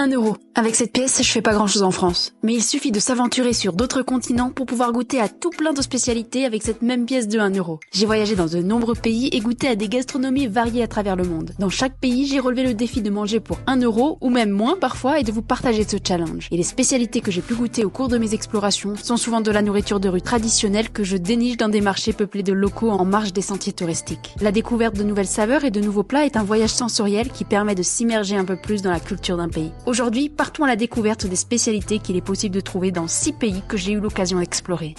1 €. Avec cette pièce, je fais pas grand chose en France. Mais il suffit de s'aventurer sur d'autres continents pour pouvoir goûter à tout plein de spécialités avec cette même pièce de 1 €. J'ai voyagé dans de nombreux pays et goûté à des gastronomies variées à travers le monde. Dans chaque pays, j'ai relevé le défi de manger pour 1 € ou même moins parfois et de vous partager ce challenge. Et les spécialités que j'ai pu goûter au cours de mes explorations sont souvent de la nourriture de rue traditionnelle que je déniche dans des marchés peuplés de locaux en marge des sentiers touristiques. La découverte de nouvelles saveurs et de nouveaux plats est un voyage sensoriel qui permet de s'immerger un peu plus dans la culture d'un pays. Aujourd'hui, partons à la découverte des spécialités qu'il est possible de trouver dans 6 pays que j'ai eu l'occasion d'explorer.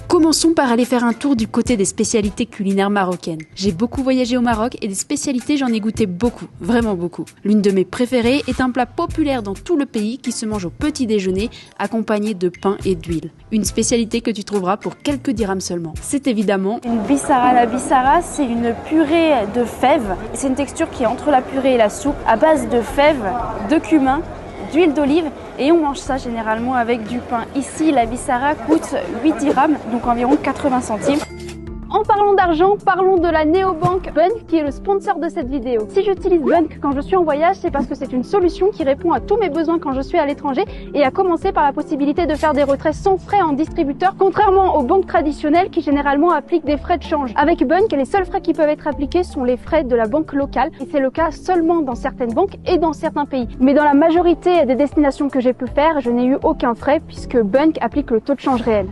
Commençons par aller faire un tour du côté des spécialités culinaires marocaines. J'ai beaucoup voyagé au Maroc et des spécialités j'en ai goûté beaucoup, vraiment beaucoup. L'une de mes préférées est un plat populaire dans tout le pays qui se mange au petit déjeuner accompagné de pain et d'huile. Une spécialité que tu trouveras pour quelques dirhams seulement. C'est évidemment une bissara. La bissara, c'est une purée de fèves. C'est une texture qui est entre la purée et la soupe à base de fèves, de cumin, d'huile d'olive et on mange ça généralement avec du pain. Ici, la bissara coûte 8 dirhams, donc environ 80 centimes. En parlant d'argent, parlons de la néobanque Bunq qui est le sponsor de cette vidéo. Si j'utilise Bunq quand je suis en voyage, c'est parce que c'est une solution qui répond à tous mes besoins quand je suis à l'étranger et à commencer par la possibilité de faire des retraits sans frais en distributeur, contrairement aux banques traditionnelles qui généralement appliquent des frais de change. Avec Bunq, les seuls frais qui peuvent être appliqués sont les frais de la banque locale et c'est le cas seulement dans certaines banques et dans certains pays. Mais dans la majorité des destinations que j'ai pu faire, je n'ai eu aucun frais puisque Bunq applique le taux de change réel.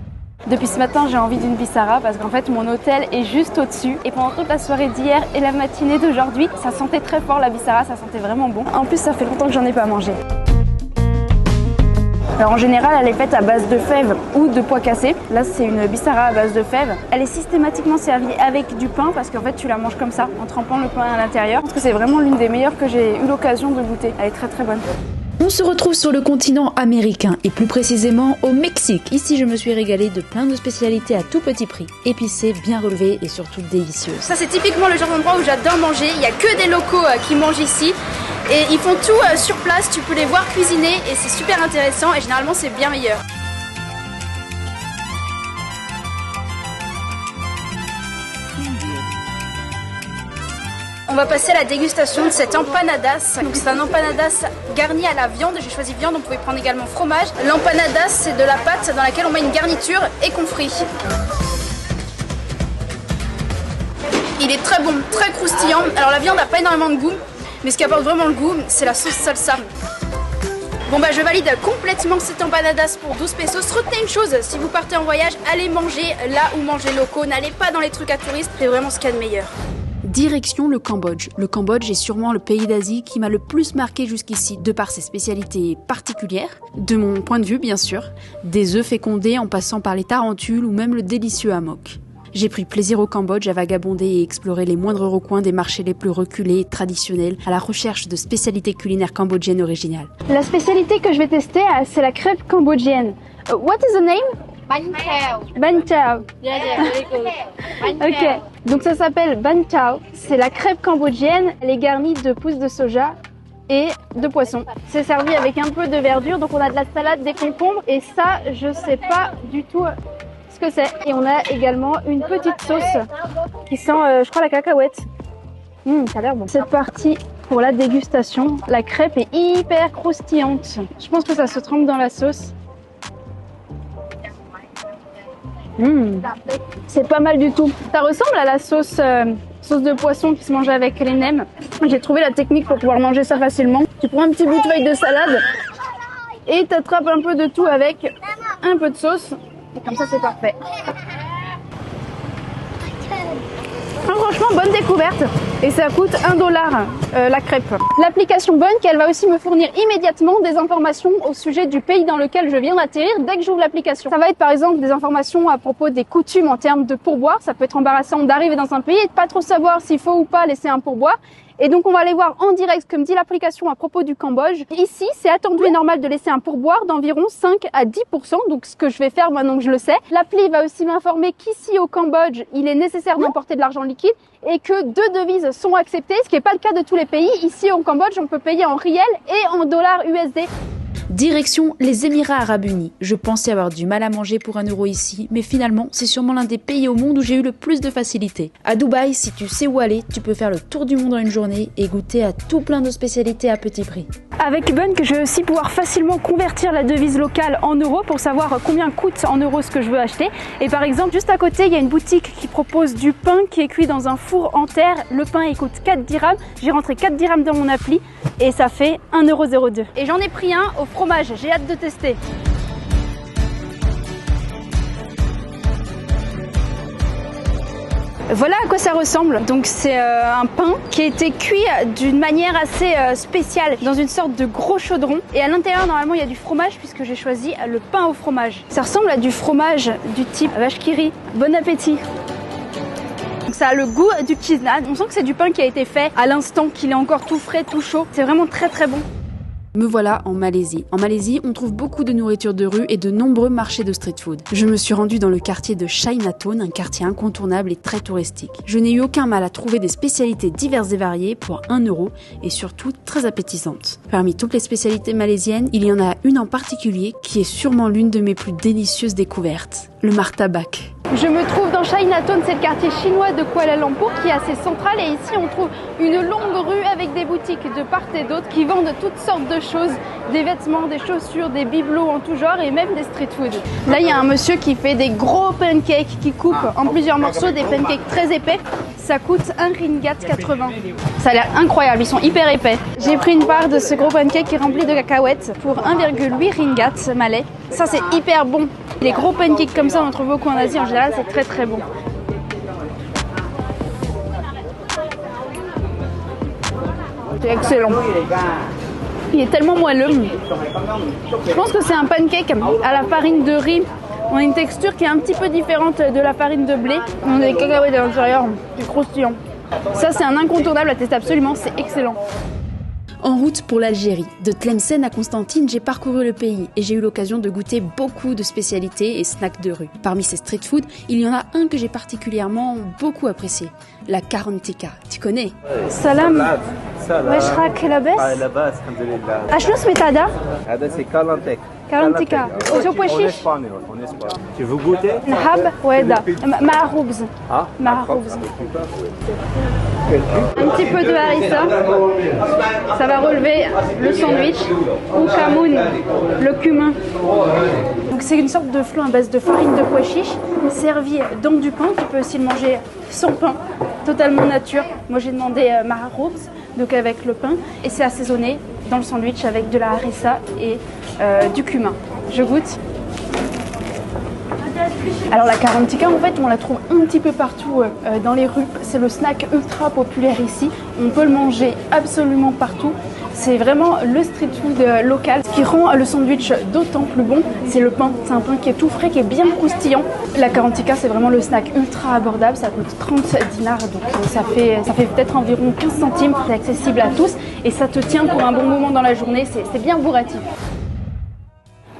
Depuis ce matin, j'ai envie d'une bissara parce qu'en fait, mon hôtel est juste au-dessus. Et pendant toute la soirée d'hier et la matinée d'aujourd'hui, ça sentait très fort la bissara, ça sentait vraiment bon. En plus, ça fait longtemps que j'en ai pas mangé. Alors en général, elle est faite à base de fèves ou de pois cassés. Là, c'est une bissara à base de fèves. Elle est systématiquement servie avec du pain parce qu'en fait, tu la manges comme ça, en trempant le pain à l'intérieur. Je pense que c'est vraiment l'une des meilleures que j'ai eu l'occasion de goûter. Elle est très très bonne. On se retrouve sur le continent américain et plus précisément au Mexique. Ici, je me suis régalée de plein de spécialités à tout petit prix, épicées, bien relevées et surtout délicieuses. Ça, c'est typiquement le genre d'endroit où j'adore manger. Il n'y a que des locaux qui mangent ici et ils font tout sur place. Tu peux les voir cuisiner et c'est super intéressant et généralement, c'est bien meilleur. On va passer à la dégustation de cette empanadas. Donc c'est un empanadas garni à la viande. J'ai choisi viande, on pouvait prendre également fromage. L'empanadas, c'est de la pâte dans laquelle on met une garniture et confrit. Il est très bon, très croustillant. Alors la viande n'a pas énormément de goût, mais ce qui apporte vraiment le goût, c'est la sauce salsa. Bon bah je valide complètement cette empanadas pour 12 pesos. Retenez une chose, si vous partez en voyage, allez manger là où mangent les locaux. N'allez pas dans les trucs à touristes, c'est vraiment ce qu'il y a de meilleur. Direction le Cambodge. Le Cambodge est sûrement le pays d'Asie qui m'a le plus marqué jusqu'ici, de par ses spécialités particulières, de mon point de vue bien sûr, des œufs fécondés en passant par les tarentules ou même le délicieux hammock. J'ai pris plaisir au Cambodge à vagabonder et explorer les moindres recoins des marchés les plus reculés et traditionnels à la recherche de spécialités culinaires cambodgiennes originales. La spécialité que je vais tester, c'est la crêpe cambodgienne. What is the name? Bánh khao. Bánh chao. Yeah, very good. Bánh Ok, khao. donc ça s'appelle bánh chao. C'est la crêpe cambodgienne. Elle est garnie de pousses de soja et de poisson. C'est servi avec un peu de verdure. Donc on a de la salade, des concombres. Et ça, je sais pas du tout ce que c'est. Et on a également une petite sauce qui sent, je crois, la cacahuète. Ça a l'air bon. C'est parti pour la dégustation. La crêpe est hyper croustillante. Je pense que ça se trempe dans la sauce. C'est pas mal du tout. Ça ressemble à la sauce de poisson qui se mange avec les nems. J'ai trouvé la technique pour pouvoir manger ça facilement. Tu prends un petit bout de feuille de salade et t'attrapes un peu de tout avec un peu de sauce. Et comme ça, c'est parfait. Franchement, bonne découverte. Et ça coûte 1 $ la crêpe. L'application Bunq, elle va aussi me fournir immédiatement des informations au sujet du pays dans lequel je viens d'atterrir dès que j'ouvre l'application. Ça va être par exemple des informations à propos des coutumes en termes de pourboire. Ça peut être embarrassant d'arriver dans un pays et de pas trop savoir s'il faut ou pas laisser un pourboire. Et donc on va aller voir en direct ce que me dit l'application à propos du Cambodge. Ici, c'est attendu et normal de laisser un pourboire d'environ 5 à 10%, donc ce que je vais faire maintenant que je le sais. L'appli va aussi m'informer qu'ici au Cambodge, il est nécessaire d'emporter de l'argent liquide et que 2 devises sont acceptées, ce qui n'est pas le cas de tous les pays. Ici au Cambodge, on peut payer en riel et en dollars USD. Direction les Émirats Arabes Unis. Je pensais avoir du mal à manger pour 1 euro ici, mais finalement, c'est sûrement l'un des pays au monde où j'ai eu le plus de facilité. À Dubaï, si tu sais où aller, tu peux faire le tour du monde en une journée et goûter à tout plein de spécialités à petit prix. Avec Bunk, je vais aussi pouvoir facilement convertir la devise locale en euros pour savoir combien coûte en euros ce que je veux acheter. Et par exemple, juste à côté, il y a une boutique qui propose du pain qui est cuit dans un four en terre. Le pain, il coûte 4 dirhams. J'ai rentré 4 dirhams dans mon appli et ça fait 1,02 €. Et j'en ai pris un au fromage. J'ai hâte de tester. Voilà à quoi ça ressemble. Donc c'est un pain qui a été cuit d'une manière assez spéciale dans une sorte de gros chaudron. Et à l'intérieur normalement il y a du fromage puisque j'ai choisi le pain au fromage. Ça ressemble à du fromage du type vache qui rit. Bon appétit. Donc ça a le goût du cheese naan. On sent que c'est du pain qui a été fait à l'instant, qu'il est encore tout frais, tout chaud. C'est vraiment très très bon. Me voilà en Malaisie. En Malaisie, on trouve beaucoup de nourriture de rue et de nombreux marchés de street food. Je me suis rendue dans le quartier de Chinatown, un quartier incontournable et très touristique. Je n'ai eu aucun mal à trouver des spécialités diverses et variées pour 1 euro et surtout très appétissantes. Parmi toutes les spécialités malaisiennes, il y en a une en particulier qui est sûrement l'une de mes plus délicieuses découvertes, le martabak. Je me trouve dans Chinatown, c'est le quartier chinois de Kuala Lumpur qui est assez central et ici on trouve une longue rue avec des boutiques de part et d'autre qui vendent toutes sortes de choses, des vêtements, des chaussures, des bibelots en tout genre et même des street food. Là il y a un monsieur qui fait des gros pancakes qui coupe en plusieurs morceaux, des pancakes très épais. Ça coûte 1 ringgit 80. Ça a l'air incroyable, ils sont hyper épais. J'ai pris une part de ce gros pancake qui est rempli de cacahuètes pour 1,8 ringgit malais. Ça c'est hyper bon. Les gros pancakes comme ça on en trouve beaucoup en Asie en général, c'est très très bon. C'est excellent. Il est tellement moelleux. Je pense que c'est un pancake à la farine de riz. On a une texture qui est un petit peu différente de la farine de blé. On a des cacahuètes à l'intérieur, c'est croustillant. Ça c'est un incontournable à tester absolument, c'est excellent. En route pour l'Algérie, de Tlemcen à Constantine, j'ai parcouru le pays et j'ai eu l'occasion de goûter beaucoup de spécialités et snacks de rue. Parmi ces street food, il y en a un que j'ai particulièrement beaucoup apprécié, la karantika. Tu connais? Salam. واش راك لاباس؟ لاباس الحمد لله. اشنو سميت هذا؟ هذا سي كالانتيك. كارنتيكا. وشو بوشيش؟ Tu veux goûter? نحب وهذا مع خبز. Ah, مع خبز. Un petit peu de harissa, ça va relever le sandwich, ou kamoun, le cumin. Donc c'est une sorte de flan à base de farine de pois chiche, servi dans du pain. Tu peux aussi le manger sans pain, totalement nature. Moi j'ai demandé maharoubs, donc avec le pain, et c'est assaisonné dans le sandwich avec de la harissa et du cumin. Je goûte. Alors la karantika en fait on la trouve un petit peu partout dans les rues, c'est le snack ultra populaire ici, on peut le manger absolument partout, c'est vraiment le street food local. Ce qui rend le sandwich d'autant plus bon, c'est le pain, c'est un pain qui est tout frais, qui est bien croustillant. La karantika c'est vraiment le snack ultra abordable, ça coûte 30 dinars, donc ça fait peut-être environ 15 centimes, c'est accessible à tous et ça te tient pour un bon moment dans la journée, c'est bien bourratif.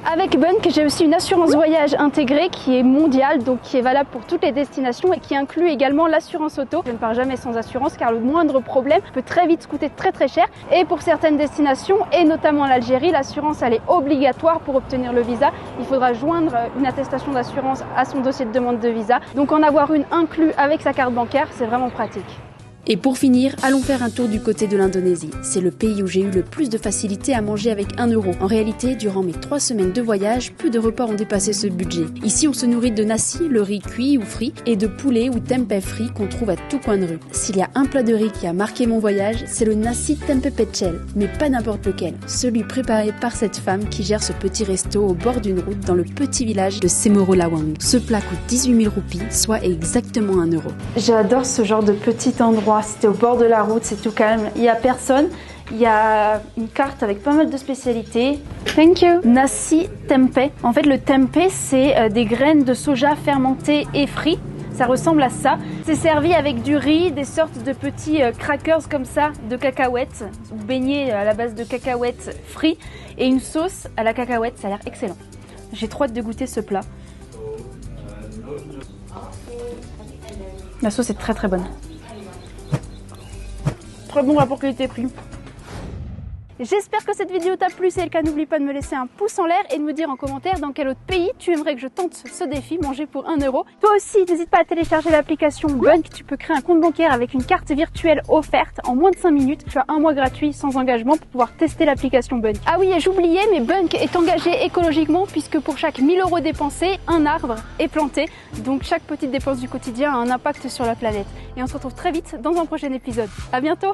Avec Bunk, j'ai aussi une assurance voyage intégrée qui est mondiale, donc qui est valable pour toutes les destinations et qui inclut également l'assurance auto. Je ne pars jamais sans assurance car le moindre problème peut très vite coûter très très cher. Et pour certaines destinations, et notamment l'Algérie, l'assurance elle est obligatoire pour obtenir le visa. Il faudra joindre une attestation d'assurance à son dossier de demande de visa. Donc en avoir une inclus avec sa carte bancaire, c'est vraiment pratique. Et pour finir, allons faire un tour du côté de l'Indonésie. C'est le pays où j'ai eu le plus de facilité à manger avec 1 euro. En réalité, durant mes 3 semaines de voyage, peu de repas ont dépassé ce budget. Ici, on se nourrit de nasi, le riz cuit ou frit, et de poulet ou tempeh frit qu'on trouve à tout coin de rue. S'il y a un plat de riz qui a marqué mon voyage, c'est le nasi tempeh pecel, mais pas n'importe lequel. Celui préparé par cette femme qui gère ce petit resto au bord d'une route dans le petit village de Semoro Lawang. Ce plat coûte 18 000 roupies, soit exactement 1 euro. J'adore ce genre de petit endroit. C'était au bord de la route, c'est tout calme. Il n'y a personne. Il y a une carte avec pas mal de spécialités. Thank you. Nasi tempeh. En fait, le tempeh, c'est des graines de soja fermentées et frites. Ça ressemble à ça. C'est servi avec du riz, des sortes de petits crackers comme ça, de cacahuètes, baignés à la base de cacahuètes frites, et une sauce à la cacahuète. Ça a l'air excellent. J'ai trop hâte de goûter ce plat. La sauce est très très bonne. Très bon rapport qualité-prix. J'espère que cette vidéo t'a plu, si c'est le cas n'oublie pas de me laisser un pouce en l'air et de me dire en commentaire dans quel autre pays tu aimerais que je tente ce défi, manger pour 1 euro. Toi aussi n'hésite pas à télécharger l'application Bunk, tu peux créer un compte bancaire avec une carte virtuelle offerte en moins de 5 minutes. Tu as 1 mois gratuit sans engagement pour pouvoir tester l'application Bunk. Ah oui, et j'oubliais, mais Bunk est engagé écologiquement puisque pour chaque 1000 euros dépensés, un arbre est planté. Donc chaque petite dépense du quotidien a un impact sur la planète. Et on se retrouve très vite dans un prochain épisode. À bientôt!